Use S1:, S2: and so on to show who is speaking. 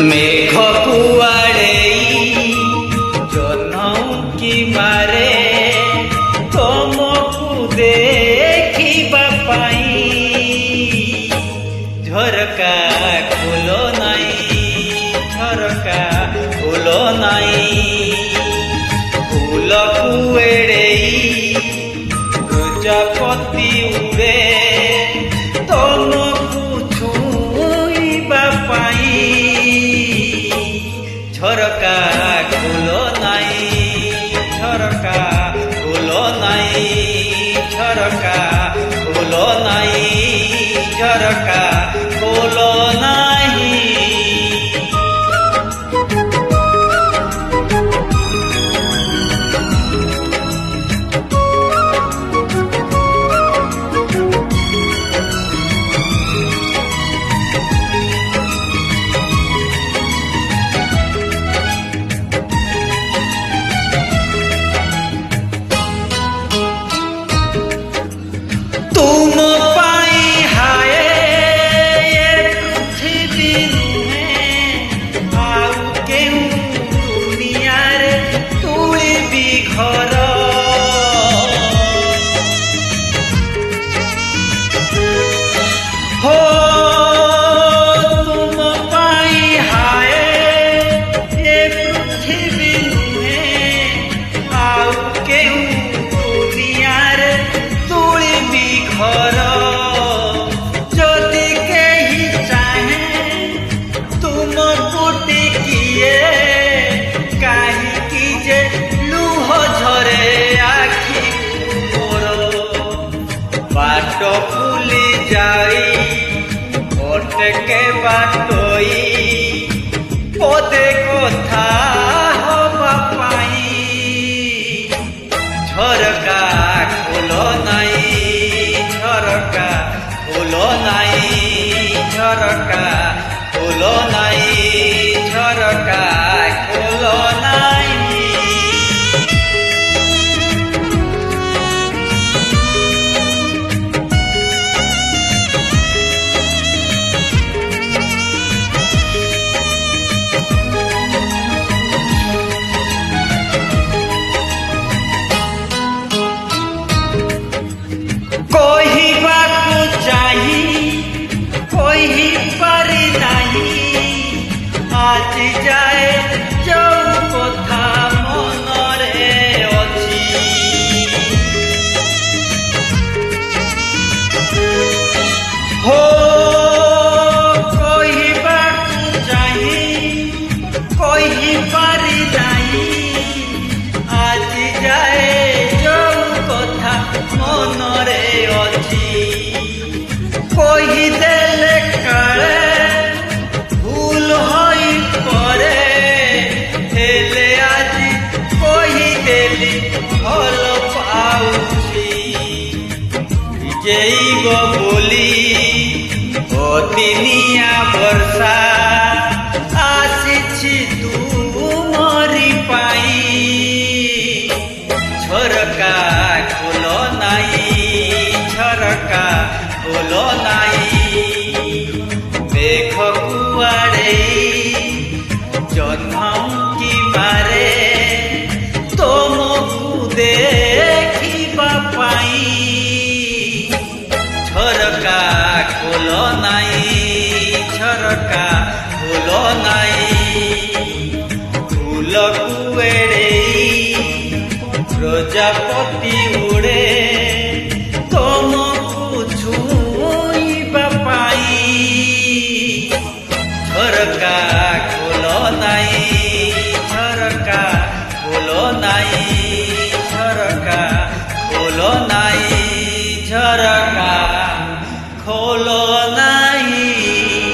S1: मेघ कुआड़े जनौकी मारे तुमको देखिबा पाई झरका खोलो नाई झरका खोलो नाई फूल कुएड़े प्रजापति उड़े तुमको छुईबा पाई झरका खोलो नाई झरका खोलो नाई झरका खोलो नाई झरका खोलो नाई। तुम पाई हाय ये पृथ्वी नुहे आउ केउ दुनिया रे तुली भी घर हो तुम पाई हाय ये पृथ्वी नुहे आउ केउ दुनिया रे तुली भी घर जदि केही चाहे तुमको टिकिए काहीकि जे लुह झरे आखि मोर बाट भूली जाई अटके बाटई पदे कथा हवा पाई झरका खोलो नाई झरका खोलो नाई झरका खोलो नाई झरका खोलो नाई। କହିବାକୁ ଚାହିଁ କହି ପାରି ନାହିଁ ଆଜି ଯାଏ ଯୋଉ କଥା ମନରେ ଅଛି ହୋ କହିବାକୁ ଚାହିଁ କହି ପାରି ନାହିଁ ଆଜି ଯାଏ ଯୋଉ କଥା ମନରେ কহিদেলে কালে ভুল হই পরে হেলে আজি কহিদেলি ভাল পাউছি ভিজেইব বলি অদিনিয়া বর্ষা আসিছি তুমরি পাই ঝরকা খোলো নাই ঝরকা खोलो नाई मेघ कुआड़े जनौकी मारे तुमको देखिबा पाई झरका खोलो नाई झरका खोलो नाई फूल कुएड़े प्रजापति